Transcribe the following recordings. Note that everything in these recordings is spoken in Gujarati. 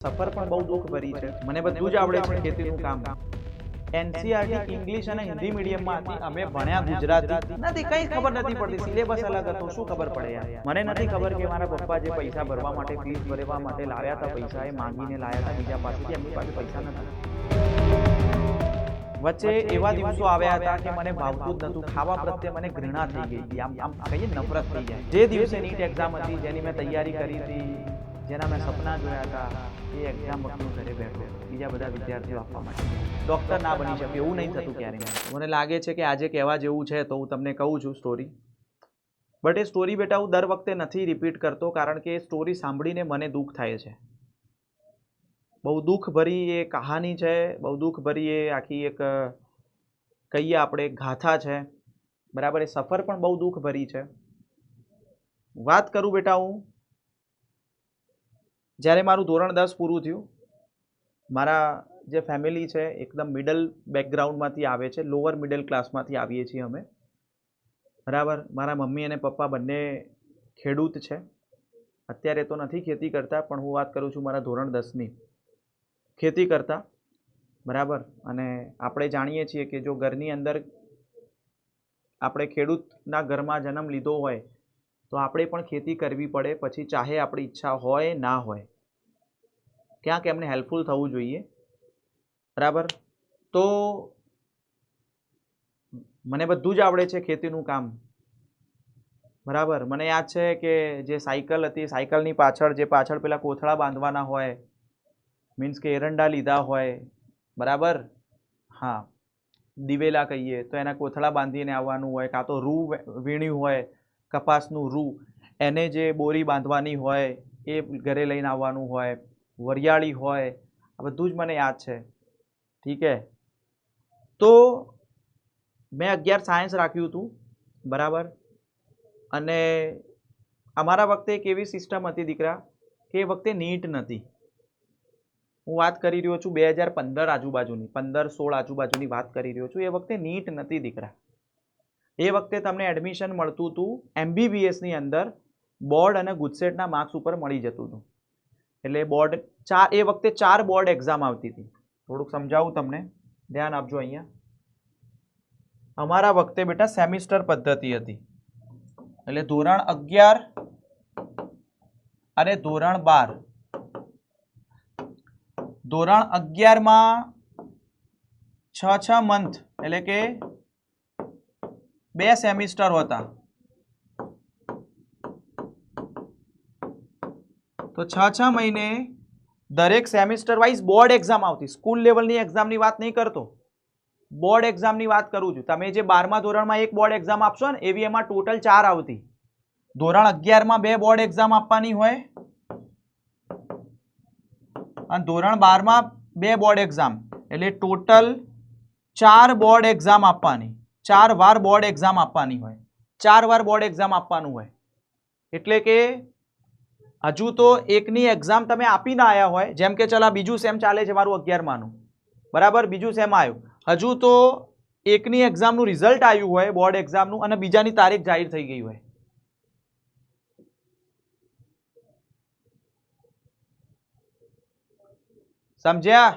સફર પણ બહુ દુઃખ ભરી છે. મને બધું જ આવડે છે ખેતીનું કામ. એનસીઆરટી ઇંગ્લિશ અને હિન્દી મીડિયમમાં હતી. અમે ભણ્યા ગુજરાતી નથી, કઈ ખબર નથી પડતી. સિલેબસ અલગ હતો, શું ખબર પડે યાર. મને નથી ખબર કે મારા પપ્પા જે પૈસા ભરવા માટે, ફીસ ભરવા માટે લાવ્યા હતા, પૈસા એ માંગીને લાવ્યા હતા બીજા પાસેથી. એમની પાસે પૈસા નતા. વચ્ચે એવા દિવસો આવ્યા હતા કે મને ભાવતું જ નતું. ખાવા પ્રત્યે મને ઘૃણા થઈ ગઈ હતી. આમ કહીએ નફરત થઈ જાય. જે દિવસે નીટ એક્ઝામ હતી, જેની મેં તૈયારી કરી હતી, જેના મેં સપના જોયા હતા, એ એક્ઝામ વખતે ઘરે બેઠો બીજા બધા વિદ્યાર્થીઓ આપવા માટે. ડૉક્ટર ના બની શકે એવું નહીં થતું ક્યારેય. મને લાગે છે કે આજે કહેવા જેવું છે તો હું તમને કહું છું સ્ટોરી. બટ એ સ્ટોરી બેટા હું દર વખતે નથી રિપીટ કરતો, કારણ કે એ સ્ટોરી સાંભળીને મને દુઃખ થાય છે. બહુ દુઃખ ભરી એ કહાની છે, બહુ દુઃખ ભરી એ આખી એક કહીએ આપણે ગાથા છે, બરાબર. એ સફર પણ બહુ દુઃખ ભરી છે. વાત કરું બેટા હું જ્યારે મારું ધોરણ 10 પૂરું થયું, મારા જે ફેમિલી છે એકદમ મિડલ બેકગ્રાઉન્ડમાંથી આવે છે, લોઅર મિડલ ક્લાસમાંથી આવીએ છીએ અમે, બરાબર. મારા મમ્મી અને પપ્પા બંને ખેડૂત છે. અત્યારે તો નથી ખેતી કરતા, પણ હું વાત કરું છું મારા ધોરણ 10ની ખેતી કરતા, બરાબર. અને આપણે જાણીએ છીએ કે જો ઘરની અંદર આપણે ખેડૂતના ઘરમાં જન્મ લીધો હોય તો આપણે પણ ખેતી કરવી પડે, પછી ચાહે આપણી ઈચ્છા હોય ના હોય, ક્યાંક એમને હેલ્પફુલ થવું જોઈએ, બરાબર. તો મને બધું જ આવડે છે ખેતીનું કામ, બરાબર. મને યાદ છે કે જે સાયકલ હતી, સાયકલની પાછળ જે પાછળ પેલા કોથળા બાંધવાના હોય, મીન્સ કે એરંડા લીધા હોય, બરાબર. હા, દિવેલા કહીએ તો એના કોથળા બાંધીને આવવાનું હોય, કાં તો રૂ વીણ્યું હોય, કપાસનું રૂ, એને જે બોરી બાંધવાની હોય એ ઘરે લઈને આવવાનું હોય, વરિયાળી હોય, આ બધું જ મને યાદ છે. ઠીક હે. તો મેં 11 સાયન્સ રાખ્યું હતું, બરાબર. અને અમારા વખતે એક એવી સિસ્ટમ હતી દીકરા કે એ વખતે નીટ નથી. હું વાત કરી રહ્યો છું 2015 આજુબાજુની, 15-16 આજુબાજુની વાત કરી રહ્યો છું. એ વખતે નીટ નથી દીકરા. એ વખતે તમને એડમિશન મળતું હતું MBBSની અંદર બોર્ડ અને ગુજસેટના માર્ક્સ ઉપર મળી જતું હતું. એટલે બોર્ડ એ વખતે 4 બોર્ડ એક્ઝામ આવતી હતી. થોડુંક સમજાવું તમને, ધ્યાન આપજો અહીંયા. અમારા વખતે બેટા સેમિસ્ટર પદ્ધતિ હતી. એટલે ધોરણ 11 અને ધોરણ 12. ધોરણ 11માં 6 મંથ એટલે કે 2 સેમિસ્ટર હતા. તો 6 મહિને દરેક સેમિસ્ટર વાઇઝ બોર્ડ એક્ઝામ આવતી. સ્કૂલ લેવલની એક્ઝામની વાત નહીં કરતો, બોર્ડ એક્ઝામની વાત કરું છું. તમે જે 12મા ધોરણમાં એક બોર્ડ એક્ઝામ આપશો ને, એવી એમાં ટોટલ 4 આવતી. ધોરણ 11માં 2 બોર્ડ એક્ઝામ આપવાની હોય અને ધોરણ 12માં 2 બોર્ડ એક્ઝામ, એટલે ટોટલ 4 બોર્ડ એક્ઝામ આપવાની. 4 વાર બોર્ડ એક્ઝામ આપવાની હોય, 4 વાર બોર્ડ એક્ઝામ આપવાનું હોય. એટલે કે હજુ તો એકની એક્ઝામ તમે આપીને આવ્યા હોય, જેમ કે ચલા બીજું સેમ ચાલે છે મારું 11માનું, બરાબર. બીજું સેમ આવ્યું, હજુ તો એકની એક્ઝામનું રિઝલ્ટ આવ્યું હોય બોર્ડ એક્ઝામનું, અને બીજાની તારીખ જાહેર થઈ ગઈ હોય. સમજ્યા?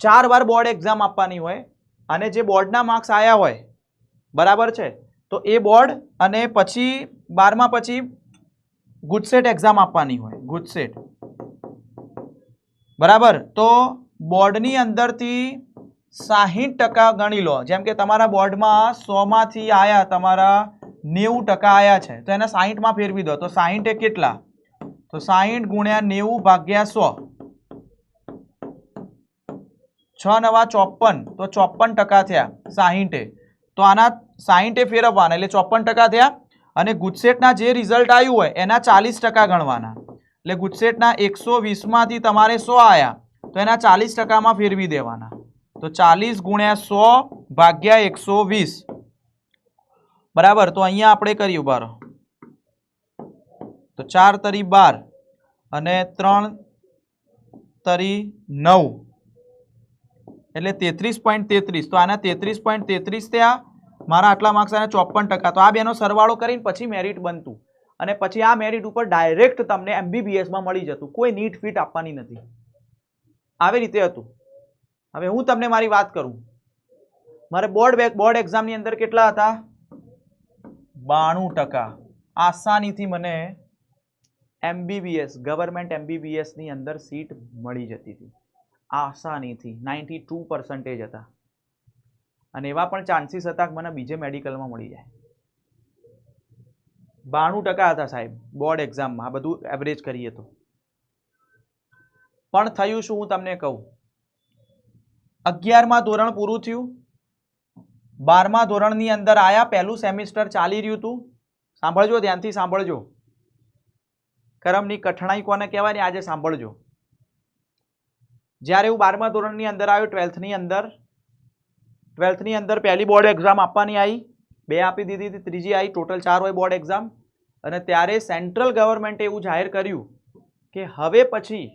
4 વાર બોર્ડ એક્ઝામ આપવાની હોય, અને જે બોર્ડના માર્ક્સ આવ્યા હોય, બરાબર છે, તો એ બોર્ડ, અને પછી 12મા પછી ગુજસેટ એક્ઝામ આપવાની હોય, ગુજસેટ, બરાબર. તો બોર્ડની અંદરથી 60% ગણી લો. જેમ કે તમારા બોર્ડમાં 100માંથી આયા, તમારા 90% આયા છે, તો એને 60માં ફેરવી દો. તો 60 એ કેટલા? તો 60 ગુણ્યા 90 ભાગ્યા 100. 6 નવા 54, તો 54% થયા 60. તો આના 60 ફેરવવાના એટલે 54% થયા. અને ગુજસેટના જે રિઝલ્ટ આવ્યું હોય એના 40% ગણવાના. એટલે ગુજસેટના 120માંથી તમારે 100 આયા, તો એના 40%માં ફેરવી દેવાના. તો 40 ગુણ્યા 100 ભાગ્યા 120, બરાબર. તો અહીંયા આપણે કરીએ, બારો તો 4 તરી 12 અને 3 તરી 9, એટલે 33.33. તો આના 33.33 થયા. મારા આટલા માર્ક્સ અને 54%. તો આ બેનો સરવાળો કરીને પછી મેરિટ બનતું. અને પછી આ મેરિટ ઉપર ડાયરેક્ટ તમને એમબીબીએસમાં મળી જતું, કોઈ નીટ ફીટ આપવાની નથી. આવી રીતે હતું. હવે હું તમને મારી વાત કરું, મારે બોર્ડ એક્ઝામની અંદર કેટલા હતા? 92%. આસાનીથી મને એમબીબીએસ, ગવર્મેન્ટ એમબીબીએસ ની અંદર સીટ મળી જતી હતી આસાનીથી. 92% હતા. અને એવા પણ ચાન્સીસ હતા કે મને બીજે મેડિકલમાં મળી જાય. 92% હતા સાહેબ બોર્ડ એક્ઝામમાં, આ બધું એવરેજ કરીએ તો. પણ થયું શું હું તમને કહું, 11મા ધોરણ પૂરું થયું, 12મા ધોરણની અંદર આયા, પહેલું સેમિસ્ટર ચાલી રહ્યું હતું. સાંભળજો, ધ્યાનથી સાંભળજો. કરમની કઠણાઈ કોને કહેવાય ને આજે સાંભળજો. જ્યારે હું 12મા ધોરણની અંદર આવ્યો, 12th ની અંદર પહેલી બોર્ડ એક્ઝામ આપવાની આવી, 2 આપી દીધી હતી, ત્રીજી આવી, ટોટલ 4 હોય બોર્ડ એક્ઝામ. અને ત્યારે સેન્ટ્રલ ગવર્મેન્ટે એવું જાહેર કર્યું કે હવે પછી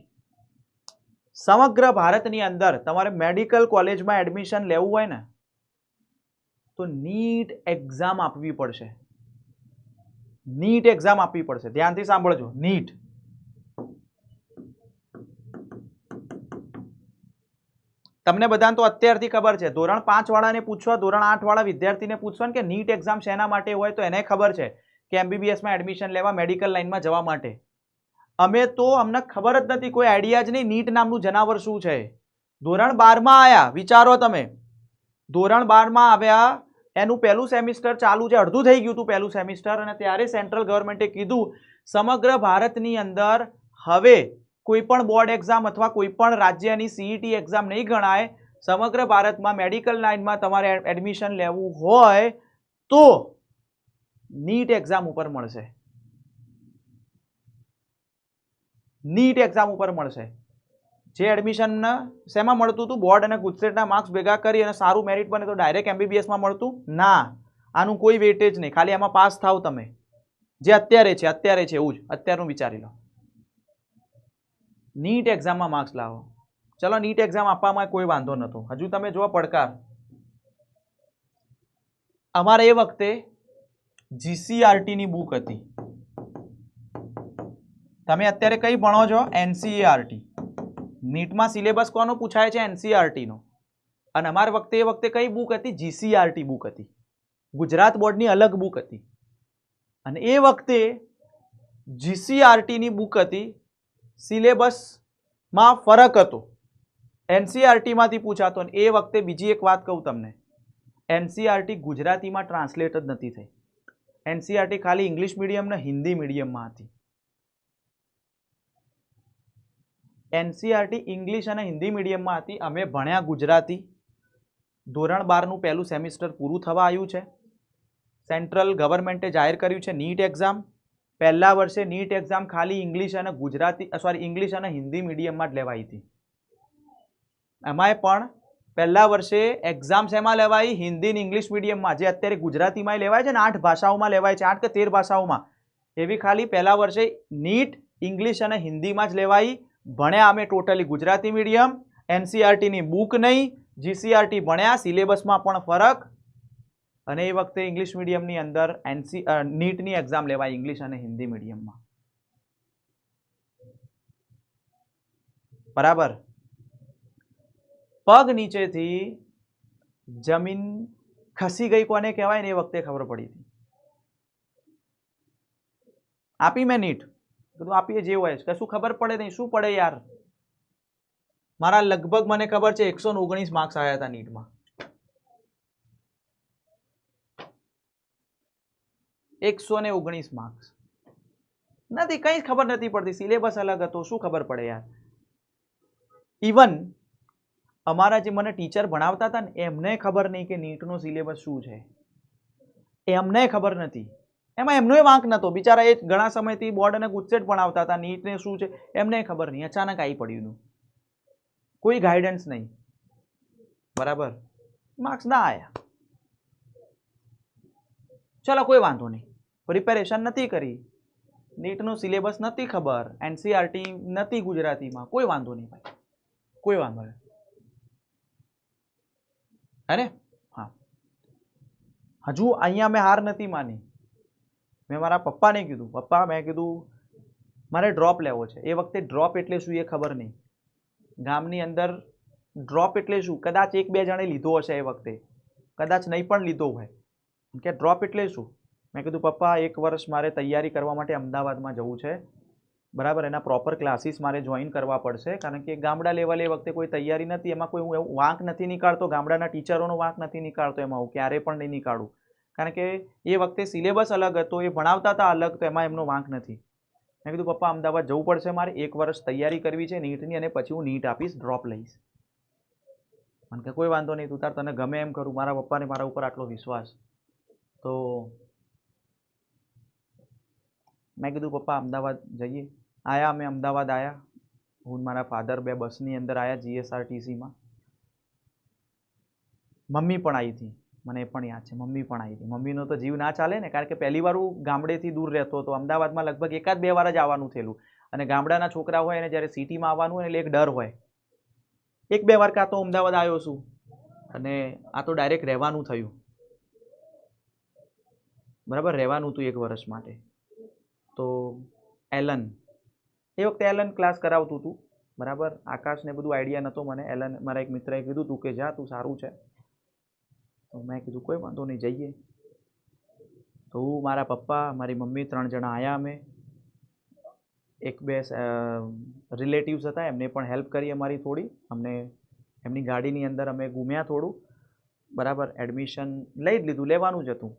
સમગ્ર ભારતની અંદર તમારે મેડિકલ કોલેજમાં એડમિશન લેવું હોય ને તો નીટ એક્ઝામ આપવી પડશે. નીટ એક્ઝામ આપવી પડશે. ધ્યાનથી સાંભળજો, નીટ. તમને બધાને તો અત્યારથી ખબર છે, ધોરણ 5 વાળાને પૂછવા, ધોરણ 8 વાળા વિદ્યાર્થીને પૂછવા કે નીટ એક્ઝામ શેના માટે હોય તો એને ખબર છે કે એમબીબીએસમાં એડમિશન લેવા, મેડિકલ લાઇનમાં જવા માટે. અમે તો અમને ખબર જ નથી, કોઈ આઈડિયા જ નહીં નીટ નામનું જનાવર શું છે. ધોરણ 12માં આવ્યા, વિચારો તમે, ધોરણ 12માં આવ્યા, એનું પહેલું સેમિસ્ટર ચાલુ છે, અડધું થઈ ગયું હતું પહેલું સેમિસ્ટર, અને ત્યારે સેન્ટ્રલ ગવર્મેન્ટે કીધું સમગ્ર ભારતની અંદર હવે કોઈ પણ બોર્ડ એક્ઝામ અથવા કોઈ પણ રાજ્યની સીઈટી એક્ઝામ નહીં ગણાય. સમગ્ર ભારતમાં મેડિકલ લાઇનમાં તમારે એડમિશન લેવું હોય તો નીટ એક્ઝામ ઉપર મળશે. નીટ એક્ઝામ ઉપર મળશે. જે એડમિશન શેમાં મળતું હતું, બોર્ડ અને ગુજસેટના માર્ક્સ ભેગા કરી અને સારું મેરિટ બને તો ડાયરેક્ટ એમબીબીએસમાં મળતું ના. આનું કોઈ વેટેજ નહીં, ખાલી આમાં પાસ થાવ તમે, જે અત્યારે છે એવું જ અત્યારનું વિચારી લો. નીટ એક્ઝામમાં માર્ક્સ લાવો. ચલો નીટ એક્ઝામ આપવામાં કોઈ વાંધો નહોતો. હજુ તમે જુઓ પડકાર, અમારે એ વખતે જીસીઆરટી ની બુક હતી. તમે અત્યારે કઈ ભણો છો? એનસીઈઆરટી. નીટમાં સિલેબસ કોનો પૂછાય છે? એનસીઈઆરટી નો. અને અમારા વખતે એ વખતે કઈ બુક હતી? જીસીઆરટી બુક હતી. ગુજરાત બોર્ડની અલગ બુક હતી. અને એ વખતે જીસીઆરટી ની બુક હતી, સિલેબસમાં ફરક હતો, એનસીઈઆરટી માંથી પૂછાતો. અને એ વખતે બીજી એક વાત કહું તમને, એનસીઈઆરટી ગુજરાતીમાં ટ્રાન્સલેટ જ નથી થઈ. એનસીઈઆરટી ખાલી ઇંગ્લિશ મીડિયમ ને હિન્દી મીડિયમમાં હતી. એનસીઈઆરટી ઇંગ્લિશ અને હિન્દી મીડિયમમાં હતી. અમે ભણ્યા ગુજરાતી. ધોરણ 12 નું પહેલું સેમિસ્ટર પૂરું થવા આવ્યું છે. સેન્ટ્રલ ગવર્મેન્ટે જાહેર કર્યું છે નીટ એક્ઝામ. પહેલા વર્ષે નીટ એક્ઝામ ખાલી ઇંગ્લિશ અને ઇંગ્લિશ અને હિન્દી મીડિયમમાં જ લેવાઈ હતી. એમાંય પણ પહેલા વર્ષે એક્ઝામ શેમાં લેવાઈ? હિન્દી અને ઇંગ્લિશ મીડિયમમાં. જે અત્યારે ગુજરાતીમાં લેવાય છે ને, 8 ભાષાઓમાં લેવાય છે, 8 કે 13 ભાષાઓમાં, એવી ખાલી પહેલા વર્ષે નીટ ઇંગ્લિશ અને હિન્દીમાં જ લેવાઈ. ભણ્યા અમે ટોટલી ગુજરાતી મીડિયમ, એનસીઈઆરટી ની બુક નહીં, જીસીઆરટી ભણ્યા, સિલેબસમાં પણ ફરક. અને એ વખતે ઇંગ્લિશ મીડિયમની અંદર નીટની એક્ઝામ લેવાય ઇંગ્લિશ અને હિન્દી મીડિયમમાં. બરાબર. પગ નીચેથી જમીન ખસી ગઈ કોને કહેવાય ને એ વખતે ખબર પડી હતી. આપી મેં નીટ, બધું આપીએ જે હોય કશું ખબર પડે નહીં. શું પડે યાર? મારા લગભગ મને ખબર છે 119 માર્ક્સ આવ્યા હતા નીટમાં. 119 માર્ક્સ. નથી, કઈ ખબર નથી પડતી, સિલેબસ અલગ હતો, શું ખબર પડે યાર. ઇવન અમારા જે મને ટીચર ભણાવતા હતા ને એમને ખબર નહીં કે નીટનો સિલેબસ શું છે, એમને ખબર નથી. એમાં એમનો વાંક નતો, બિચારા એ ઘણા સમયથી બોર્ડ અને ગુજસેટ ભણાવતા હતા, નીટને શું છે એમને ખબર નહીં, અચાનક આવી પડ્યું, કોઈ ગાઈડન્સ નહીં. બરાબર, માર્ક્સ ના આયા. ચલો કોઈ વાંધો નહીં, પ્રિપેરેશન નથી કરી, નીટનો સિલેબસ નથી ખબર, એનસીઈઆરટી નથી ગુજરાતીમાં, કોઈ વાંધો નહીં ભાઈ, કોઈ વાંધો નહીં. અરે હા, હજુ અહીંયા મેં હાર નથી માની. મેં મારા પપ્પાને કીધું, પપ્પા મેં કીધું મારે ડ્રોપ લેવો છે. એ વખતે ડ્રોપ એટલે શું એ ખબર નહીં. ગામની અંદર ડ્રોપ એટલે શું કદાચ એક બે જણે લીધો હશે એ વખતે, કદાચ નહીં પણ લીધો હોય. કે ડ્રોપ એટલે શું? મેં કીધું પપ્પા 1 વર્ષ મારે તૈયારી કરવા માટે અમદાવાદમાં જવું છે, બરાબર. એના પ્રોપર ક્લાસીસ મારે જોઈન કરવા પડશે, કારણ કે ગામડા લેવલે એ વખતે કોઈ તૈયારી નથી. એમાં કોઈ હું એવું વાંક નથી નીકાળતો, ગામડાના ટીચરોનો વાંક નથી નીકાળતો, એમાં હું ક્યારેય પણ નહીં નીકાળું, કારણ કે એ વખતે સિલેબસ અલગ હતો, એ ભણાવતા હતા અલગ, તો એમાં એમનો વાંક નથી. મેં કીધું પપ્પા અમદાવાદ જવું પડશે મારે, 1 વર્ષ તૈયારી કરવી છે નીટની, અને પછી હું નીટ આપીશ, ડ્રોપ લઈશ. મને કે કોઈ વાંધો નહીં, તું તાર તને ગમે એમ કરું. મારા પપ્પાને મારા ઉપર આટલો વિશ્વાસ. તો મેં કીધું પપ્પા અમદાવાદ જઈએ. આયા અમે અમદાવાદ આવ્યા, હું મારા ફાધર 2 બસની અંદર આવ્યા GSRTCમાં. મમ્મી પણ આવી હતી, મને એ પણ યાદ છે, મમ્મી પણ આવી હતી. મમ્મીનો તો જીવ ના ચાલે ને, કારણ કે પહેલી વાર હું ગામડેથી દૂર રહેતો હતો. અમદાવાદમાં લગભગ 1-2 વાર જ આવવાનું થયેલું, અને ગામડાના છોકરા હોય અને જ્યારે સિટીમાં આવવાનું હોય એટલે એક ડર હોય. 1-2 વાર કાં તો અમદાવાદ આવ્યો છું, અને આ તો ડાયરેક્ટ રહેવાનું થયું, બરાબર. રહેવાનું હતું 1 વર્ષ માટે. તો એલન, એ વખતે એલન ક્લાસ કરાવતું હતું, બરાબર. આકાશને બધું આઈડિયા નહોતો મને. એલન મારા એક મિત્રએ કીધું તું કે જા, તું સારું છે. તો મેં કીધું કોઈ વાંધો નહીં, જઈએ. તો હું, મારા પપ્પા, મારી મમ્મી 3 જણા આવ્યા. અમે 1-2 રિલેટિવ્સ હતા, એમને પણ હેલ્પ કરી અમારી થોડી. અમને એમની ગાડીની અંદર અમે ઘૂમ્યા થોડું, બરાબર. એડમિશન લઈ જ લીધું, લેવાનું જ હતું.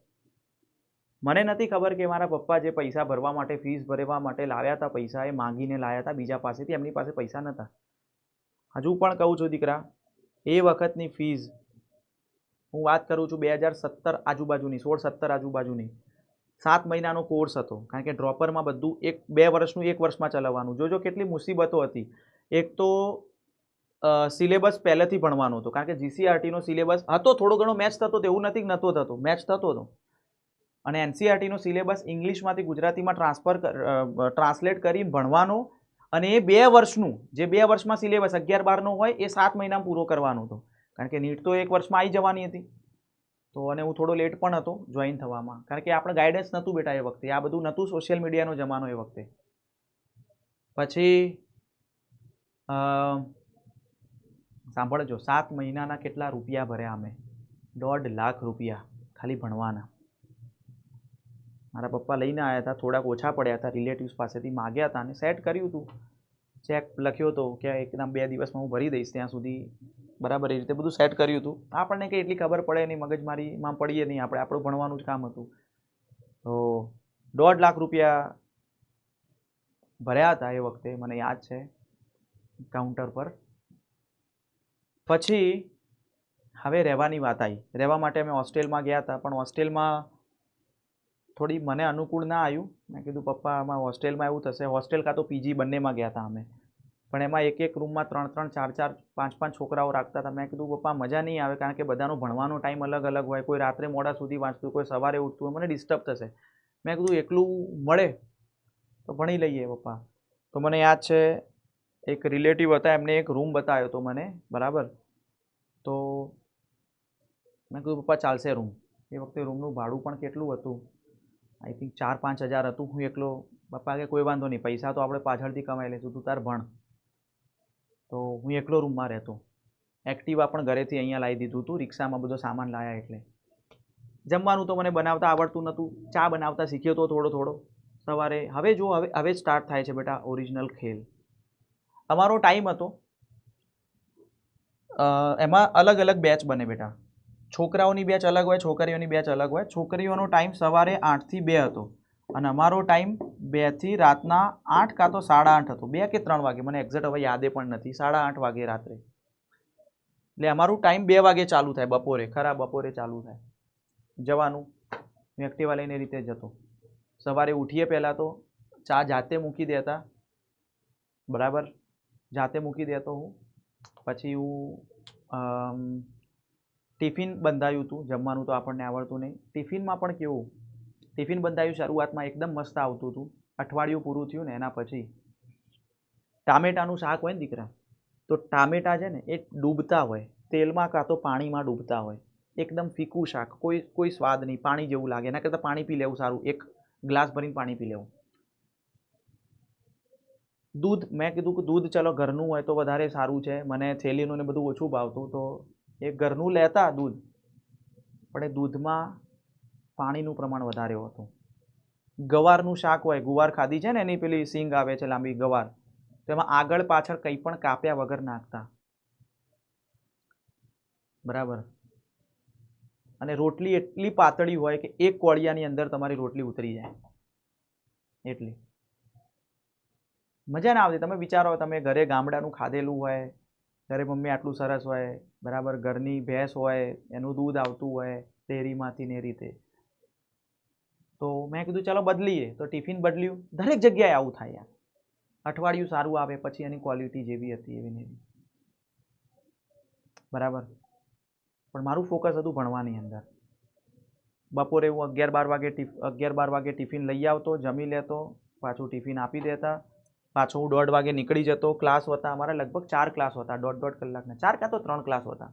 મને નથી ખબર કે મારા પપ્પા જે પૈસા ભરવા માટે, ફીસ ભરવા માટે લાવ્યા હતા પૈસા, એ માંગીને લાવ્યા હતા બીજા પાસેથી. એમની પાસે પૈસા નહોતા. હજુ પણ કહું છું દીકરા, એ વખતની ફીસ, હું વાત કરું છું 2017 આજુબાજુની, 16-17 આજુબાજુની, 7 મહિનાનો કોર્સ હતો. કારણ કે ડ્રોપરમાં બધું 2 વર્ષનું 1 વર્ષમાં ચલાવવાનું. જોજો કેટલી મુસીબતો હતી. એક તો સિલેબસ પહેલેથી ભણવાનો હતો, કારણ કે GCRTનો સિલેબસ હતો, થોડો ઘણો મેચ થતો, એવું નથી કે નહોતો થતો, મેચ થતો હતો. અને NCERTનો સિલેબસ ઇંગ્લિશમાંથી ગુજરાતીમાં ટ્રાન્સલેટ કરીને ભણવાનો, અને એ 2 વર્ષનું, જે 2 વર્ષમાં સિલેબસ 11-12નો હોય, એ 7 મહિનામાં પૂરો કરવાનો હતો. કારણ કે નીટ તો 1 વર્ષમાં આવી જવાની હતી. તો અને હું થોડો લેટ પણ હતો જોઈન થવામાં, કારણ કે આપણે ગાઈડન્સ નહોતું બેટા એ વખતે, આ બધું નહોતું, સોશિયલ મીડિયાનો જમાનો એ વખતે. પછી સાંભળજો, 7 મહિનાના કેટલા રૂપિયા ભર્યા અમે? 1.5 લાખ રૂપિયા ખાલી ભણવાના. મારા પપ્પા લઈને આવ્યા હતા, થોડાક ઓછા પડ્યા હતા, રિલેટિવ્સ પાસેથી માગ્યા હતા, અને સેટ કર્યું હતું. ચેક લખ્યો હતો કે એકદમ 2 દિવસમાં હું ભરી દઈશ, ત્યાં સુધી, બરાબર. એ રીતે બધું સેટ કર્યું હતું. આપણને કંઈ એટલી ખબર પડે નહીં, મગજમારીમાં પડીએ નહીં, આપણું ભણવાનું જ કામ હતું. તો 1.5 લાખ રૂપિયા ભર્યા હતા એ વખતે, મને યાદ છે, કાઉન્ટર પર. પછી હવે રહેવાની વાત આવી. રહેવા માટે અમે હોસ્ટેલમાં ગયા હતા, પણ હોસ્ટેલમાં થોડી મને અનુકૂળ ના આવ્યું. મેં કીધું પપ્પા આમાં હોસ્ટેલમાં એવું થશે, હોસ્ટેલ કાં તો PG બંનેમાં ગયા હતા અમે, પણ એમાં એક રૂમમાં 3-3, 4-4, 5-5 છોકરાઓ રાખતા હતા. મેં કીધું પપ્પા મજા નહીં આવે, કારણ કે બધાનો ભણવાનો ટાઈમ અલગ અલગ હોય, કોઈ રાત્રે મોડા સુધી વાંચતું, કોઈ સવારે ઉઠતું હોય, મને ડિસ્ટર્બ થશે. મેં કીધું એકલું મળે તો ભણી લઈએ પપ્પા. તો મને યાદ છે, એક રિલેટિવ હતા, એમને એક રૂમ બતાવ્યો હતો મને, બરાબર. તો મેં કીધું પપ્પા ચાલશે રૂમ. એ વખતે રૂમનું ભાડું પણ કેટલું હતું, આઈ થિંક 4-5 હજાર હતું. હું એકલો, પપ્પા કે કોઈ વાંધો નહીં, પૈસા તો આપણે પાછળથી કમાઈ લઈશું, તું તાર ભણ. તો હું એકલો રૂમમાં રહેતો. એક્ટિવા પણ ઘરેથી અહીંયા લાવી દીધું હતું, રિક્ષામાં બધો સામાન લાવ્યા. એટલે જમવાનું તો મને બનાવતા આવડતું નહોતું, ચા બનાવતા શીખ્યો તો થોડો થોડો સવારે. હવે જો, હવે સ્ટાર્ટ થાય છે બેટા ઓરિજિનલ ખેલ. અમારો ટાઈમ હતો, એમાં અલગ અલગ બેચ બને બેટા. છોકરાઓની બેચ અલગ હોય, છોકરીઓની બેચ અલગ હોય. છોકરીઓનો ટાઈમ સવારે 8 થી 2 હતો, અને અમારો ટાઈમ 2 થી રાતના 8 કાં તો 8:30 હતો, 2 કે 3 વાગે, મને એક્ઝેક્ટ હવે યાદે પણ નથી. 8:30 વાગે રાત્રે. એટલે અમારું ટાઈમ 2 વાગે ચાલુ થાય, બપોરે, ખરા બપોરે ચાલુ થાય. જવાનું, હું એક્ટિવા લઈને રીતે જતો. સવારે ઉઠીએ પહેલાં તો ચા જાતે મૂકી દેતા, બરાબર, જાતે મૂકી દેતો હું. પછી હું ટિફિન બંધાયું હતું, જમવાનું તો આપણને આવડતું નહીં. ટિફિનમાં પણ કેવું ટિફિન બંધાયું, શરૂઆતમાં એકદમ મસ્ત આવતું હતું. અઠવાડિયું પૂરું થયું ને એના પછી ટામેટાનું શાક હોય ને દીકરા, તો ટામેટા છે ને એ ડૂબતા હોય તેલમાં કાં તો પાણીમાં ડૂબતા હોય. એકદમ ફીકું શાક, કોઈ સ્વાદ નહીં, પાણી જેવું લાગે. એના કરતાં પાણી પી લેવું સારું. એક ગ્લાસ ભરીને પાણી પી લેવું. દૂધ મેં કીધું કે દૂધ ચલો ઘરનું હોય તો વધારે સારું છે, મને થેલીનું ને બધું ઓછું ભાવતું, તો એ ઘરનું લેતા દૂધ, પણ એ દૂધમાં પાણીનું પ્રમાણ વધારે હતું. ગવારનું શાક હોય, ગુવાર ખાધી છે ને, એની પેલી સિંગ આવે છે લાંબી ગવાર, તો એમાં આગળ પાછળ કંઈ પણ કાપ્યા વગર નાખતા, બરાબર. અને રોટલી એટલી પાતળી હોય કે એક કોળિયાની અંદર તમારી રોટલી ઉતરી જાય એટલી. મજા ના આવતી. તમે વિચારો, તમે ઘરે ગામડાનું ખાધેલું હોય, ઘરે મમ્મી આટલું સરસ હોય, બરાબર, ઘરની ભેંસ હોય, એનું દૂધ આવતું હોય ડેરીમાંથી ને એ રીતે. તો મેં કીધું ચાલો બદલીએ, તો ટિફિન બદલ્યું. દરેક જગ્યાએ આવું થાય યાર. અઠવાડિયું સારું આવે, પછી એની ક્વોલિટી જેવી હતી એવી ને એવી, બરાબર. પણ મારું ફોકસ હતું ભણવાની અંદર. બપોરે હું 11-12 વાગે ટિફિન લઈ આવતો, જમી લેતો, પાછું ટિફિન આપી દેતા, પાછો હું 1:30 વાગે નીકળી જતો. ક્લાસ હતા અમારા, લગભગ 4 ક્લાસ હતા, 1.5 કલાકના, 4 કાં તો 3 ક્લાસ હતા.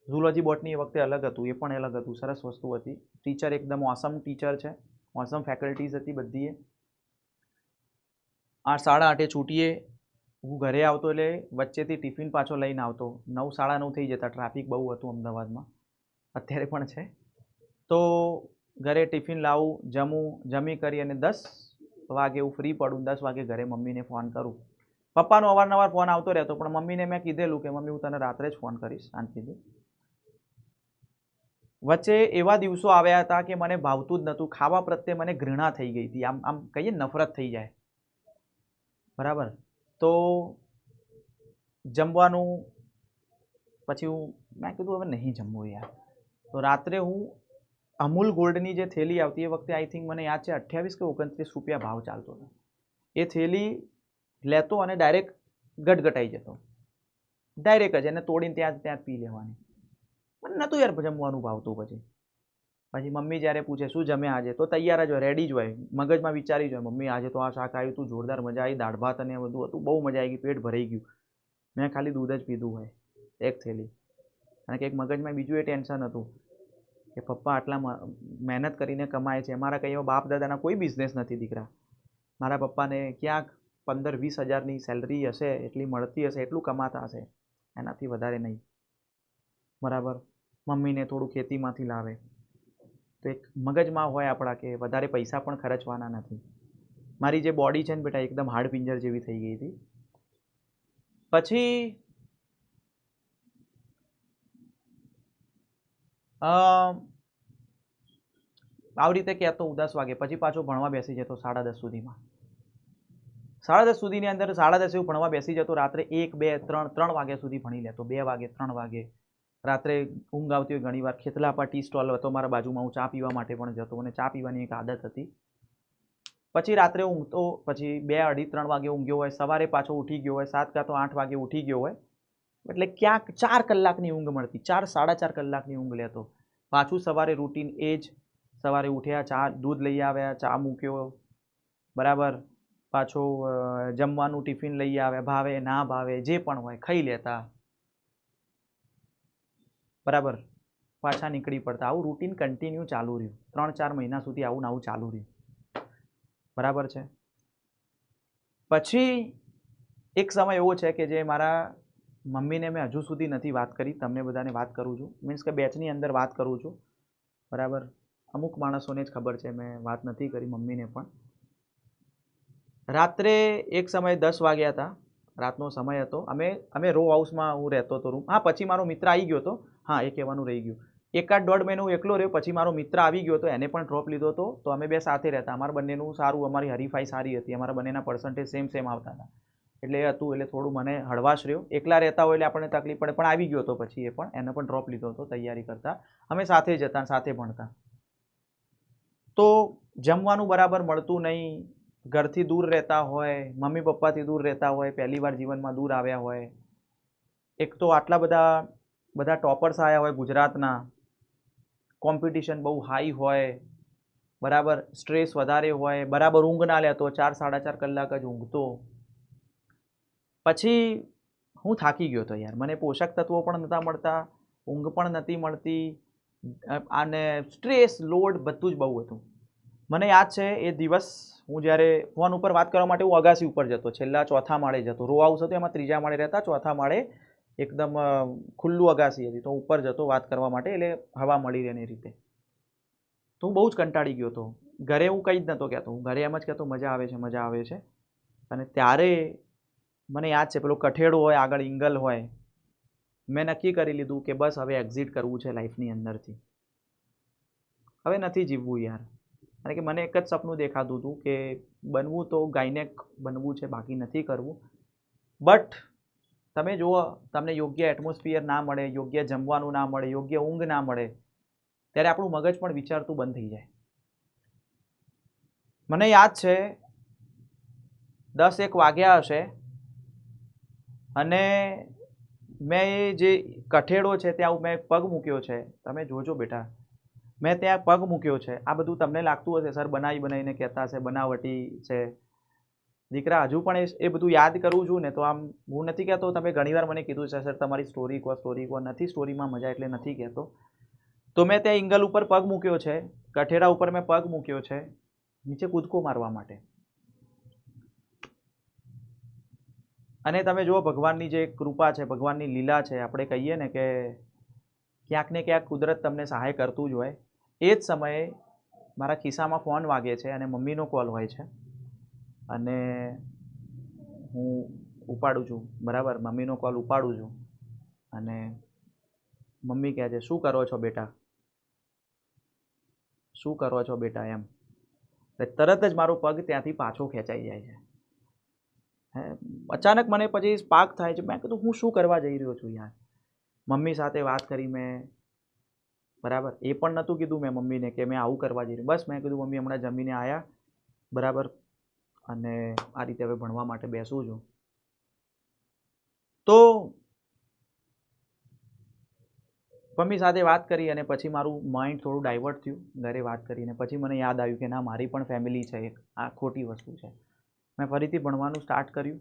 ઝૂલોજી બોટની એ વખતે અલગ હતું, એ પણ અલગ હતું, સરસ વસ્તુ હતી. ટીચર એકદમ ઓસમ ટીચર છે, ઓસમ ફેકલ્ટીઝ હતી બધીએ. 8:30 છૂટીએ, હું ઘરે આવતો એટલે વચ્ચેથી ટિફિન પાછો લઈને આવતો. 9, 9:30 થઈ જતા, ટ્રાફિક બહુ હતું અમદાવાદમાં, અત્યારે પણ છે. તો ઘરે ટિફિન લાવું, જમી કરી અને 10 વાગે હું ફ્રી પડું. 10 વાગે ઘરે મમ્મીને ફોન કરું. પપ્પાનો અવારનવાર ફોન આવતો રહેતો, પણ મમ્મીને મેં કીધેલું કે મમ્મી હું તને રાત્રે જ ફોન કરીશ શાંતિથી. વચ્ચે એવા દિવસો આવ્યા હતા કે મને ભાવતું જ નહોતું, ખાવા પ્રત્યે મને ઘૃણા થઈ ગઈ હતી, આમ આમ કહીએ નફરત થઈ જાય, બરાબર. તો જમવાનું પછી મેં કીધું હવે નહીં જમવું યાર. તો રાત્રે હું અમૂલ ગોલ્ડની જે થેલી આવતી, એ વખતે આઈ થિંક મને યાદ છે 28 કે 29 રૂપિયા ભાવ ચાલતો હતો. એ થેલી લેતો અને ડાયરેક્ટ ગટગટાઈ જતો, ડાયરેક્ટ જ એને તોડીને ત્યાં જ પી લેવાની. મને નહોતું યાર જમવાનું ભાવતું. પછી મમ્મી જ્યારે પૂછે શું જમ્યા આજે, તો તૈયાર જ હોય, રેડી જ હોય, મગજમાં વિચારી જ હોય, મમ્મી આજે તો આ શાક આવ્યું હતું, જોરદાર મજા આવી, દાળ ભાત અને બધું હતું, બહુ મજા આવી ગઈ, પેટ ભરાઈ ગયું. મેં ખાલી દૂધ જ પીધું હોય એક થેલી. અને કંઈક મગજમાં બીજું એ ટેન્શન હતું કે પપ્પા આટલા મહેનત કરીને કમાય છે, મારા કંઈ એવા બાપ દાદાના કોઈ બિઝનેસ નથી દીકરા. મારા પપ્પાને ક્યાંક 15-20 હજારની સેલરી હશે, એટલી મળતી હશે, એટલું કમાતા હશે, એનાથી વધારે નહીં, બરાબર. મમ્મીને થોડું ખેતીમાંથી લાવે, તો એક મગજમાં હોય આપણા કે વધારે પૈસા પણ ખર્ચવાના નથી. મારી જે બોડી છે ને બેટા, એકદમ હાડ પિંજર જેવી થઈ ગઈ હતી. પછી આવી રીતે કહેતો હું 10 વાગે, પછી પાછો ભણવા બેસી જતો 10:30 સુધીમાં. 10:30 સુધીની અંદર 10:30 એવું ભણવા બેસી જતો. રાત્રે 1, 2, 3 વાગ્યા સુધી ભણી લેતો, 2 વાગે, 3 વાગે. રાત્રે ઊંઘ આવતી હોય ઘણી વાર. ખેતલાપા ટી સ્ટોલ હતો મારા બાજુમાં, હું ચા પીવા માટે પણ જતો, અને ચા પીવાની એક આદત હતી. પછી રાત્રે ઊંઘતો, પછી 2, 2:30, 3 વાગે ઊંઘ્યો હોય, સવારે પાછો ઉઠી ગયો હોય, 7 કાં તો 8 વાગે ઉઠી ગયો હોય, એટલે ક્યાંક 4 કલાકની ઊંઘ મળતી, 4, 4.5 કલાકની ઊંઘ લેતો. પાછું સવારે રૂટીન એ જ, સવારે ઉઠ્યા, ચા દૂધ લઈ આવ્યા, ચા મૂક્યો, બરાબર. પાછો જમવાનું ટિફિન લઈ આવ્યા, ભાવે ના ભાવે જે પણ હોય ખાઈ લેતા, બરાબર. પાછા નીકળી પડતા. આવું રૂટીન કન્ટિન્યુ ચાલુ રહ્યું 3-4 મહિના સુધી, આવું ને આવું ચાલુ રહ્યું, બરાબર છે. પછી એક સમય એવો છે કે જે મારા મમ્મીને મેં હજુ સુધી નથી વાત કરી, તમને બધાને વાત કરું છું, મીન્સ કે બેચની અંદર વાત કરું છું, બરાબર. અમુક માણસોને જ ખબર છે, મેં વાત નથી કરી મમ્મીને પણ. રાત્રે એક સમયે 10 વાગ્યા હતા, રાતનો સમય હતો. અમે રો હાઉસમાં હું રહેતો હતો, રૂમ. હા, પછી મારો મિત્ર આવી ગયો હતો. હા, એ કહેવાનું રહી ગયું. 1-1.5 મહિનો હું એકલો રહ્યો, પછી મારો મિત્ર આવી ગયો હતો, એને પણ ડ્રોપ લીધો હતો, તો અમે બે સાથે રહેતા. અમારા બંનેનું સારું, અમારી હરીફાઈ સારી હતી, અમારા બંનેના પર્સન્ટેજ સેમ આવતા હતા, એટલે એ હતું, એટલે થોડું મને હળવાશ રહ્યો. એકલા રહેતા હોય એટલે આપણને તકલીફ પડે, પણ આવી ગયો હતો પછી, એ પણ, એને પણ ડ્રોપ લીધો હતો તૈયારી કરતા. અમે સાથે જતા, સાથે ભણતા. તો જમવાનું બરાબર મળતું નહીં, ઘરથી દૂર રહેતા હોય, મમ્મી પપ્પાથી દૂર રહેતા હોય, પહેલી વાર જીવનમાં દૂર આવ્યા હોય. એક તો આટલા બધા ટોપર્સ આવ્યા હોય ગુજરાતના, કોમ્પિટિશન બહુ હાઈ હોય, બરાબર. સ્ટ્રેસ વધારે હોય, બરાબર ઊંઘ ના લેતો, 4, 4.5 કલાક જ ઊંઘતો. પછી હું થાકી ગયો હતો યાર, મને પોષક તત્વો પણ નહોતા મળતા, ઊંઘ પણ નથી મળતી, અને સ્ટ્રેસ લોડ બધું જ બહુ હતું. મને યાદ છે એ દિવસ હું જ્યારે ફોન ઉપર વાત કરવા માટે હું અગાસી ઉપર જતો, છેલ્લા ચોથા માળે જતો. રો હાઉસ હતું એમાં ત્રીજા માળે રહેતા, ચોથા માળે એકદમ ખુલ્લું અગાસી હતી, તો ઉપર જતો વાત કરવા માટે, એટલે હવા મળી રહે એ રીતે. તો હું બહુ જ કંટાળી ગયો હતો. ઘરે હું કંઈ જ નહોતો કહેતો, હું ઘરે એમ જ કહેતો મજા આવે છે, મજા આવે છે. અને ત્યારે મને યાદ છે પેલો કઠેડો હોય આગળ ઇંગલ હોય, મેં નક્કી કરી લીધું કે બસ હવે એક્ઝિટ કરવું છે લાઈફની અંદરથી, હવે નથી જીવવું યાર. કારણ કે મને એક જ સપનું દેખાતું હતું કે બનવું તો ગાયનેક બનવું છે, બાકી નથી કરવું. બટ તમે જુઓ, તમને યોગ્ય એટમોસ્ફિયર ના મળે, યોગ્ય જમવાનું ના મળે, યોગ્ય ઊંઘ ના મળે, ત્યારે આપણું મગજ પણ વિચારતું બંધ થઈ જાય. મને યાદ છે 10-1 વાગ્યા હશે અને મેં એ જે કઠેડો છે ત્યાં મેં પગ મૂક્યો છે. તમે જોજો બેટા, મેં ત્યાં પગ મૂક્યો છે. આ બધું તમને લાગતું હશે સર બનાવીને કહેતા હશે, બનાવટી છે. દીકરા હજુ પણ એ બધું યાદ કરું છું ને તો આમ હું નથી કહેતો, તમે ઘણીવાર મને કીધું છે સર તમારી સ્ટોરી કહો, નથી સ્ટોરીમાં મજા એટલે નથી કહેતો. તો મેં ત્યાં ઇંગલ ઉપર પગ મૂક્યો છે, કઠેડા ઉપર મેં પગ મૂક્યો છે, નીચે કૂદકો મારવા માટે. અને તમે જુઓ ભગવાનની જે કૃપા છે, ભગવાનની લીલા છે, આપણે કહીએ ને કે ક્યાંક ને ક્યાંક કુદરત તમને સહાય કરતું જ હોય. એ જ સમયે મારા ખિસ્સામાં ફોન વાગે છે અને મમ્મીનો કોલ હોય છે અને હું ઉપાડું છું, બરાબર, મમ્મીનો કોલ ઉપાડું છું અને મમ્મી કહે છે શું કરો છો બેટા, શું કરો છો બેટા એમ. તરત જ મારો પગ ત્યાંથી પાછો ખેંચાઈ જાય છે. અચાનક મને પછી સ્પાર્ક થાય છે, મેં કીધું હું શું કરવા જઈ રહ્યો છું યાર. મમ્મી સાથે વાત કરી મેં, બરાબર, એ પણ નહોતું કીધું મેં મમ્મીને કે મેં આવું કરવા જઈ રહ્યું. બસ મેં કીધું મમ્મી હમણાં જમીને આવ્યા, બરાબર, અને આ રીતે હવે ભણવા માટે બેસું છું. તો મમ્મી સાથે વાત કરી અને પછી મારું માઇન્ડ થોડું ડાયવર્ટ થયું. ઘરે વાત કરીને પછી મને યાદ આવ્યું કે ના, મારી પણ ફેમિલી છે, એક આ ખોટી વસ્તુ છે. મેં ફરીથી ભણવાનું સ્ટાર્ટ કર્યું,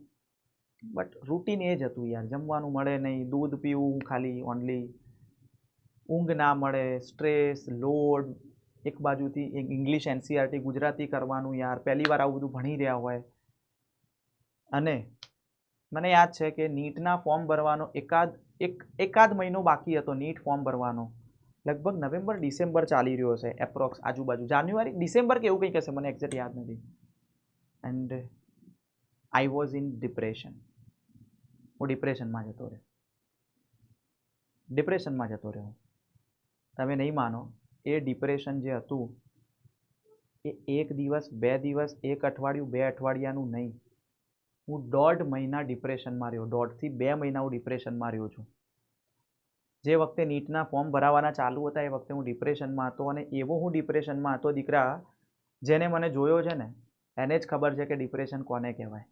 બટ રૂટીન એ જ હતું યાર, જમવાનું મળે નહીં, દૂધ પીવું ખાલી ઓનલી, ઊંઘ ના મળે, સ્ટ્રેસ, લોડ, એક બાજુથી એક ઇંગ્લિશ એનસીઆરટી ગુજરાતી કરવાનું યાર, પહેલી વાર આવું બધું ભણી રહ્યા હોય. અને મને યાદ છે કે નીટના ફોર્મ ભરવાનો એકાદ મહિનો બાકી હતો નીટ ફોર્મ ભરવાનો. લગભગ નવેમ્બર ડિસેમ્બર ચાલી રહ્યો છે એપ્રોક્સ, આજુબાજુ જાન્યુઆરી ડિસેમ્બર કે એવું કંઈક હશે, મને એક્ઝેક્ટ યાદ નથી. And I was in depression. હું ડિપ્રેશનમાં જતો રહ્યો, ડિપ્રેશનમાં જતો રહ્યો. તમે નહીં માનો, એ ડિપ્રેશન જે હતું એ 1 દિવસ 2 દિવસ 1 અઠવાડિયું 2 અઠવાડિયાનું નહીં, હું 1.5 મહિના ડિપ્રેશનમાં રહ્યો. 1.5 થી 2 મહિના હું ડિપ્રેશનમાં રહ્યો છું. જે વખતે નીટના ફોર્મ ભરાવાના ચાલુ હતા એ વખતે હું ડિપ્રેશનમાં હતો. અને એવો હું ડિપ્રેશનમાં હતો દીકરા, જેને મને જોયો છે ને એને જ ખબર છે કે ડિપ્રેશન કોને કહેવાય.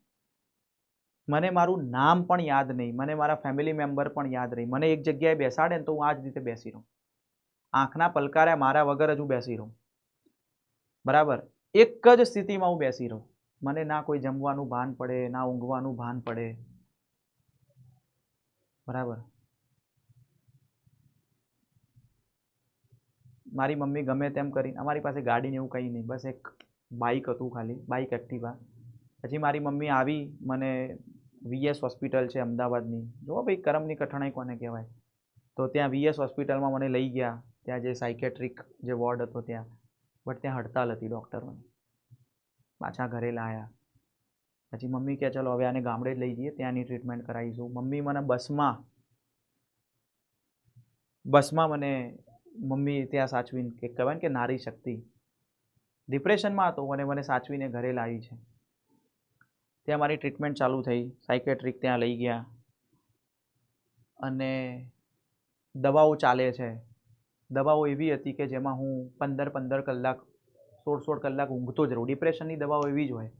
મને મારું નામ પણ યાદ નહીં, મને મારા ફેમિલી મેમ્બર પણ યાદ નહીં. મને એક જગ્યાએ બેસાડે ને તો હું આ જ રીતે બેસી રહું, આંખના પલકાર્યા મારા વગર જ હું બેસી રહું, બરાબર, એક જ સ્થિતિમાં હું બેસી રહું. મને ના કોઈ જમવાનું ભાન પડે, ના ઊંઘવાનું ભાન પડે, બરાબર. મારી મમ્મી ગમે તેમ કરીને, અમારી પાસે ગાડીને એવું કંઈ નહીં, બસ એક બાઇક હતું ખાલી, બાઇક એક્ટિવા. પછી મારી મમ્મી આવી, મને વીએસ હોસ્પિટલ છે અમદાવાદની, જો ભાઈ કરમની કઠણાઈ કોને કહેવાય, તો ત્યાં વીએસ હોસ્પિટલમાં મને લઈ ગયા. ત્યાં જે સાયકેટ્રિક જે વોર્ડ હતો ત્યાં, બટ ત્યાં હડતાલ હતી ડૉક્ટરોની. પાછા ઘરે લાવ્યા. પછી મમ્મી કહે ચલો હવે આને ગામડે જ લઈ જઈએ, ત્યાંની ટ્રીટમેન્ટ કરાવીશું. મમ્મી મને બસમાં મને મમ્મી ત્યાં સાચવીને, કે કહેવાય ને કે નારી શક્તિ, ડિપ્રેશનમાં હતો અને મને સાચવીને ઘરે લાવી છે. ત્યાં મારી ટ્રીટમેન્ટ ચાલુ થઈ, સાયકેટ્રિક ત્યાં લઈ ગયા અને દવાઓ ચાલે છે. દવાઓ એવી હતી કે જેમાં હું 15 કલાક 16 કલાક ઊંઘતો જ રહું. ડિપ્રેશનની દવાઓ એવી જ હોય,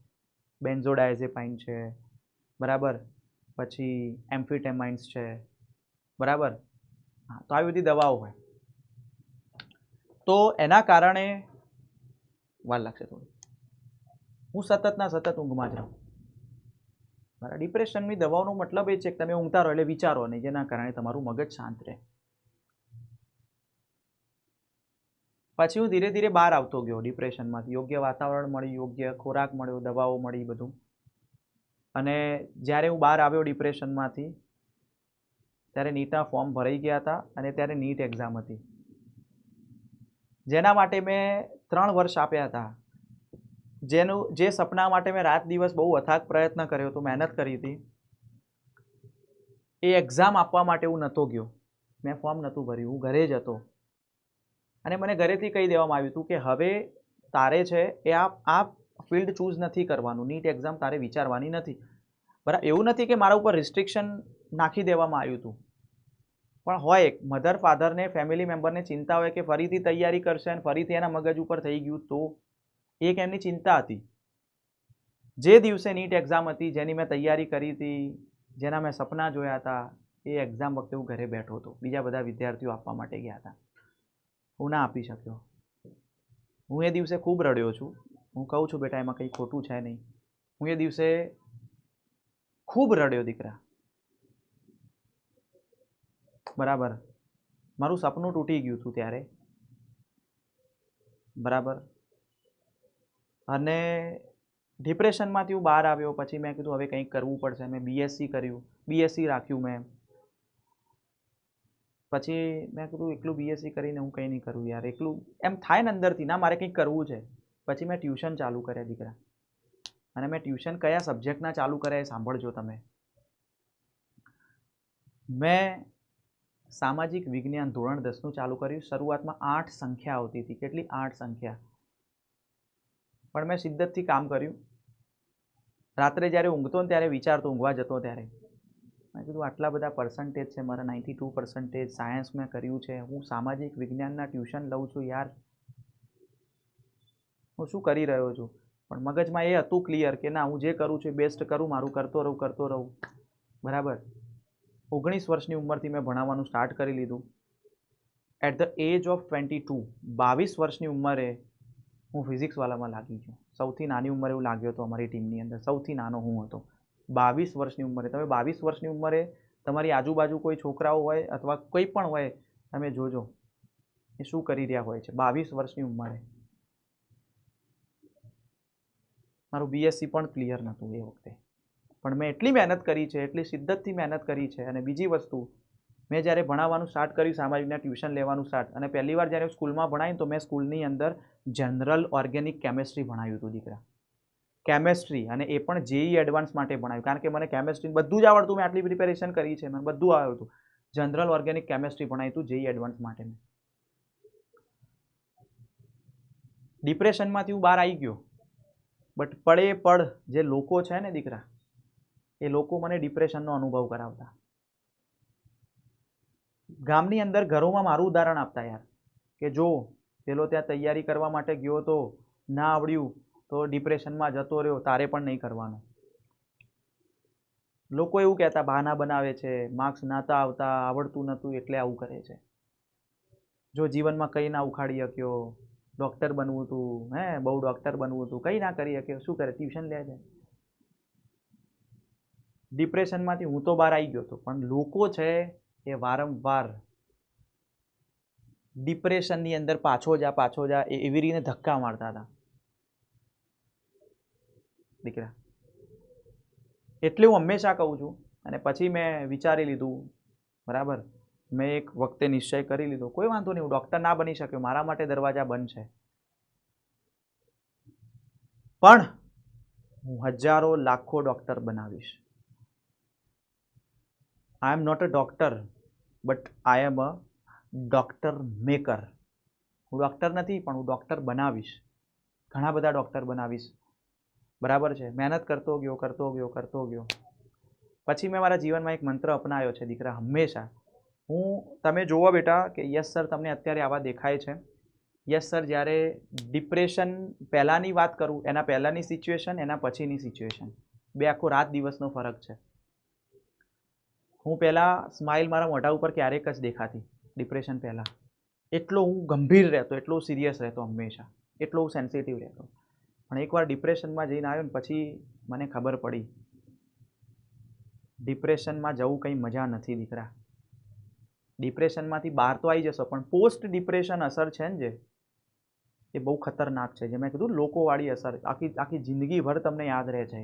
બેન્ઝોડાયઝેપાઇન છે, બરાબર, પછી એમ્ફિટેમાઇન્સ છે, બરાબર, હા, તો આવી બધી દવાઓ હોય. તો એના કારણે વાર લાગશે થોડી, હું સતતના સતત ઊંઘમાં જ રહું. બરાબર, ડિપ્રેશનની દવાઓનો મતલબ એ છે કે તમે ઊંઘતા રહો એટલે વિચારો નહીં, જેના કારણે તમારું મગજ શાંત રહે. પછી હું ધીરે ધીરે બહાર આવતો ગયો ડિપ્રેશનમાંથી. યોગ્ય વાતાવરણ મળ્યું, યોગ્ય ખોરાક મળ્યો, દવાઓ મળી, બધું. અને જ્યારે હું બહાર આવ્યો ડિપ્રેશનમાંથી ત્યારે નીટના ફોર્મ ભરાઈ ગયા હતા અને ત્યારે નીટ એક્ઝામ હતી, જેના માટે મેં 3 વર્ષ આપ્યા હતા. જે સપના માટે મેં રાત દિવસ બહુ અથાગ પ્રયત્ન કર્યો હતો, મહેનત કરી હતી, એ એક્ઝામ આપવા માટે હું નહોતો ગયો. મેં ફોર્મ નહોતું ભર્યું, હું ઘરે જ હતો. અને મને ઘરેથી કહી દેવામાં આવ્યું હતું કે હવે તારે છે એ આ ફિલ્ડ ચૂઝ નથી કરવાનું, નીટ એક્ઝામ તારે વિચારવાની નથી. બરાબર, એવું નથી કે મારા ઉપર રિસ્ટ્રિક્શન નાખી દેવામાં આવ્યું હતું, પણ હોય મધર ફાધરને, ફેમિલી મેમ્બરને ચિંતા હોય કે ફરીથી તૈયારી કરશે અને ફરીથી એના મગજ ઉપર થઈ ગયું તો એક એમની ચિંતા હતી. જે દિવસે નીટ એક્ઝામ હતી, જેની મેં તૈયારી કરી હતી, જેના મેં સપના જોયા હતા, એ એક્ઝામ વખતે હું ઘરે બેઠો હતો. બીજા બધા વિદ્યાર્થીઓ આપવા માટે ગયા હતા, હું ના આપી શક્યો. હું એ દિવસે ખૂબ રડ્યો છું. હું કહું છું બેટા એમાં કંઈ ખોટું છે નહીં. હું એ દિવસે ખૂબ રડ્યો દીકરા. બરાબર, મારું સપનું તૂટી ગયું હતું ત્યારે. બરાબર, અને ડિપ્રેશનમાંથી હું બહાર આવ્યો. પછી મેં કીધું હવે કંઈક કરવું પડશે. મેં બીએસસી કર્યું, બીએસસી રાખ્યું મેં. પછી મેં કીધું એકલું બીએસસી કરીને હું કંઈ નહીં કરું યાર, એકલું એમ થાય ને અંદરથી, ના મારે કંઈક કરવું છે. પછી મેં ટ્યુશન ચાલુ કર્યા દીકરા. અને મેં ટ્યુશન કયા સબ્જેક્ટના ચાલુ કર્યા એ સાંભળજો તમે. મેં સામાજિક વિજ્ઞાન ધોરણ 10નું ચાલુ કર્યું. શરૂઆતમાં 8 સંખ્યા આવતી હતી. કેટલી? 8 સંખ્યા. પણ મેં શિદ્દતથી કામ કર્યું. રાત્રે જ્યારે ઊંઘતો ને ત્યારે વિચારતો, ઊંઘવા જતો ત્યારે મેં કીધું આટલા બધા પર્સન્ટેજ છે મારા, 92%. સાયન્સ મેં કર્યું છે, હું સામાજિક વિજ્ઞાનના ટ્યુશન લઉં છું યાર, હું શું કરી રહ્યો છું? પણ મગજમાં એ હતું ક્લિયર કે ના, હું જે કરું છું એ બેસ્ટ કરું, મારું કરતો રહું. બરાબર, 19 વર્ષની ઉંમરથી મેં ભણાવવાનું સ્ટાર્ટ કરી લીધું. એટ ધ એજ ઓફ 22, 22 વર્ષની ઉંમરે હું ફિઝિક્સવાલામાં લાગી ગયો. સૌથી નાની ઉંમરે હું લાગ્યો હતો અમારી ટીમની અંદર, સૌથી નાનો હું હતો 22 વર્ષની ઉંમરે. તમે 22 વર્ષની ઉંમરે તમારી આજુબાજુ કોઈ છોકરાઓ હોય અથવા કોઈ પણ હોય, તમે જોજો એ શું કરી રહ્યા હોય છે 22 વર્ષની ઉંમરે. મારું બીએસસી પણ ક્લિયર નહોતું એ વખતે, પણ મેં એટલી મહેનત કરી છે, એટલી શિદ્દતથી મહેનત કરી છે. અને બીજી વસ્તુ, મેં જ્યારે ભણાવવાનું સ્ટાર્ટ કર્યું, સામાજિકના ટ્યુશન લેવાનું સ્ટાર્ટ, અને પહેલી વાર જ્યારે સ્કૂલમાં ભણાવ્યું તો મેં સ્કૂલની અંદર જનરલ ઓર્ગેનિક કેમેસ્ટ્રી ભણાવ્યું હતું દીકરા. કેમેસ્ટ્રી, અને એ પણ જેઈ એડવાન્સ માટે ભણાવ્યું, કારણ કે મને કેમેસ્ટ્રી બધું જ આવડતું. મેં આટલી પ્રિપેરેશન કરી છે, મને બધું આવડતું. જનરલ ઓર્ગેનિક કેમેસ્ટ્રી ભણાવ્યું હતું જેઈ એડવાન્સ માટે. મેં ડિપ્રેશનમાંથી હું બહાર આવી ગયો, બટ પડ જે લોકો છે ને દીકરા, એ લોકો મને ડિપ્રેશનનો અનુભવ કરાવતા. ગામની અંદર ઘરોમાં મારું ઉદાહરણ આપતા યાર, કે જો પેલો ત્યાં તૈયારી કરવા માટે ગયો તો ના આવડ્યું તો ડિપ્રેશનમાં જતો રહ્યો, તારે પણ નહીં કરવાનું. લોકો એવું કહેતા, બહાના બનાવે છે, માર્ક્સ નહોતા આવતા, આવડતું નહોતું એટલે આવું કરે છે. જો જીવનમાં કંઈ ના ઉખાડી શક્યો, ડૉક્ટર બનવું હતું, બહુ ડૉક્ટર બનવું હતું, કંઈ ના કરી શક્યો, શું કરે? ટ્યુશન લે છે. ડિપ્રેશનમાંથી હું તો બહાર આવી ગયો હતો, પણ લોકો છે એ વારંવાર ડિપ્રેશનની અંદર પાછો જા એવી રીતે ધક્કા મારતા હતા દીકરા. એટલે હું હંમેશા કહું છું, અને પછી મેં વિચારી લીધું, બરાબર, મેં એક વખતે નિશ્ચય કરી લીધો, કોઈ વાંધો નહીં, હું ડૉક્ટર ના બની શક્યો, મારા માટે દરવાજા બંધ છે, પણ હું હજારો લાખો ડૉક્ટર બનાવીશ. I am not a doctor, but I am a doctor maker. હું ડૉક્ટર નથી, પણ હું ડૉક્ટર બનાવીશ. ઘણા બધા ડૉક્ટર બનાવીશ. બરાબર છે, મહેનત કરતો ગયો. પછી મેં મારા જીવનમાં એક મંત્ર અપનાવ્યો છે દીકરા, હંમેશા. તમે જુઓ બેટા કે યસ સર તમને અત્યારે આવા દેખાય છે. યસ સર, જ્યારે ડિપ્રેશન પહેલાંની વાત કરું, એના પહેલાંની સિચ્યુએશન, એના પછીની સિચ્યુએશન, બે આખો રાત દિવસનો ફરક છે. હું પહેલાં સ્માઇલ મારા મોઢા ઉપર ક્યારેક જ દેખાતી ડિપ્રેશન પહેલાં. એટલો હું ગંભીર રહેતો, એટલો સિરિયસ રહેતો હંમેશા, એટલો હું સેન્સિટિવ રહેતો. પણ એકવાર ડિપ્રેશનમાં જઈને આવ્યો ને પછી મને ખબર પડી, ડિપ્રેશનમાં જવું કંઈ મજા નથી દીકરા. ડિપ્રેશનમાંથી બહાર તો આવી જશો, પણ પોસ્ટ ડિપ્રેશન અસર છે ને, જે એ બહુ ખતરનાક છે. જે મેં કીધું લોકોવાળી અસર આખી જિંદગીભર તમને યાદ રહે છે.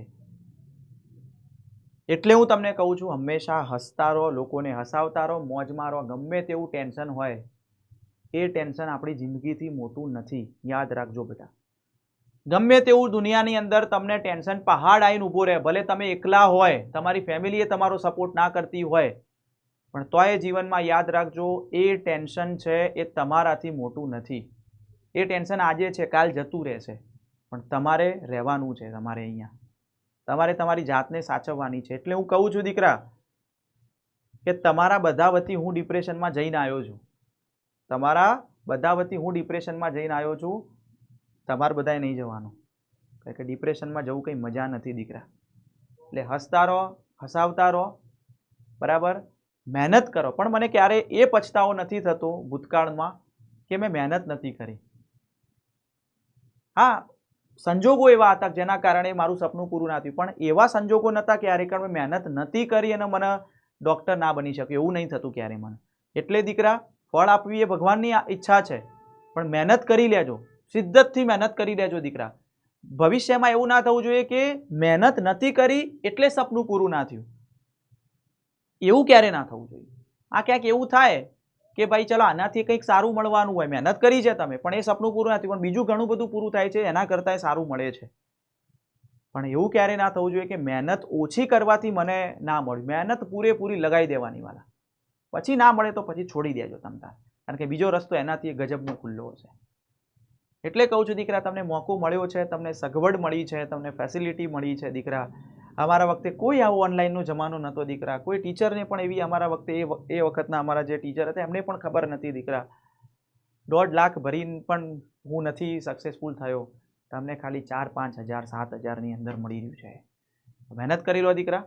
એટલે હું તમને કહું છું હંમેશા હસતા રહો, લોકોને હસાવતા રહો, મોજમાં રહો. ગમે તેવું ટેન્શન હોય એ ટેન્શન આપણી જિંદગીથી મોટું નથી. યાદ રાખજો બેટા. ગમે તેવું દુનિયાની અંદર તમને ટેન્શન પહાડ આવીને ઊભો રહે, ભલે તમે એકલા હોય, તમારી ફેમિલીએ તમારો સપોર્ટ ના કરતી હોય, પણ તોય જીવનમાં યાદ રાખજો એ ટેન્શન છે એ તમારાથી મોટું નથી. એ ટેન્શન આજે છે, કાલ જતું રહેશે, પણ તમારે રહેવાનું છે. તમારે અહીંયા તમારે તમારી જાતને સાચવવાની છે. એટલે હું કહું છું દીકરા કે તમારા બધા વતી હું ડિપ્રેશનમાં જઈને આવ્યો છું. તમારા બધા વતી હું ડિપ્રેશનમાં જઈને આવ્યો છું. તમારે બધાએ નહીં જવાનું, કારણ કે ડિપ્રેશનમાં જવું કંઈ મજા નથી દીકરા. એટલે હસતા રહો, હસાવતા રહો, બરાબર. મહેનત કરો. પણ મને ક્યારે એ પછતાવો નથી થતો ભૂતકાળમાં કે મેં મહેનત નથી કરી. હા, સંજોગો એવા હતા જેના કારણે મારું સપનું પૂરું ના થયું, પણ એવા સંજોગો નહોતા ક્યારેક મેં મહેનત નથી કરી અને મને ડૉક્ટર ના બની શક્યો. એવું નહીં થતું ક્યારે મને. એટલે દીકરા, ફળ આપવી એ ભગવાનની ઈચ્છા છે, પણ મહેનત કરી લેજો. શિદ્દતથી મહેનત કરી લેજો દીકરા. ભવિષ્યમાં એવું ના થવું જોઈએ કે મહેનત નથી કરી એટલે સપનું પૂરું ના થયું. એવું ક્યારે ના થવું જોઈએ. આ ક્યાંક એવું થાય કે ભાઈ ચલો આનાથી કંઈક સારું મળવાનું હોય, મહેનત કરી છે તમે, પણ એ સપનું પૂરું નથી, પણ બીજું ઘણું બધું પૂરું થાય છે, એના કરતાં સારું મળે છે. પણ એવું ક્યારે ના થવું જોઈએ કે મહેનત ઓછી કરવાથી મને ના મળ્યું. મહેનત પૂરેપૂરી લગાવી દેવાની વાલા. પછી ના મળે તો પછી છોડી દેજો તમતાર, કારણ કે બીજો રસ્તો એનાથી ગજબનો ખુલ્લો હશે. એટલે કહું છું દીકરા, તમને મોકો મળ્યો છે, તમને સગવડ મળી છે, તમને ફેસિલિટી મળી છે દીકરા. અમારા વખતે કોઈ આવો ઓનલાઈનનો જમાનો નહોતો દીકરા. કોઈ ટીચરને પણ એવી અમારા વખતે એ વખતના અમારા જે ટીચર હતા એમને પણ ખબર નથી દીકરા. 1.5 લાખ ભરીને પણ હું નથી સક્સેસફુલ થયો. તમને ખાલી 4-5 હજાર 7 હજારની અંદર મળી રહ્યું છે. મહેનત કરી લો દીકરા.